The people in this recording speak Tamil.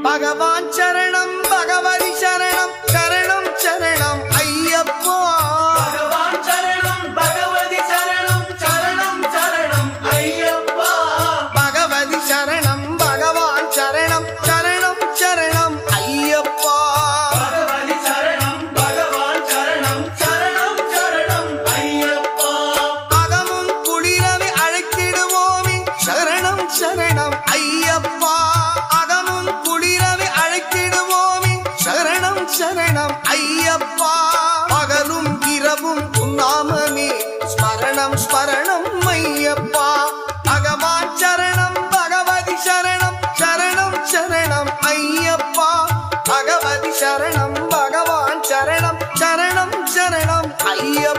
பகவான் சரணம் பகவதி சரணம் சரணம் சரணம் ஐயப்பா பகவான் சரணம் பகவதி சரணம் சரணம் சரணம் ஐயப்பா பகவதி சரணம் பகவான் சரணம் சரணம் சரணம் ஐயப்பா பகவதி சரணம் பகவான் சரணம் சரணம் சரணம் ஐயப்பா அகமும் குளிரவை அழைத்திடுவோமே சரணம் சரணம் ஐயப்பா அகமும் குளிரவை அழைத்திடுவோமே சரணம் சரணம் ஐயப்பா பகலும் இரவும் உன்னாமமே ஸ்மரணம் ஸ்மரணம் ஐயப்பா பகவான் சரணம் பகவதி சரணம் சரணம் சரணம் ஐயப்பா பகவதி சரணம் பகவான் சரணம் சரணம் சரணம் ஐயப்பா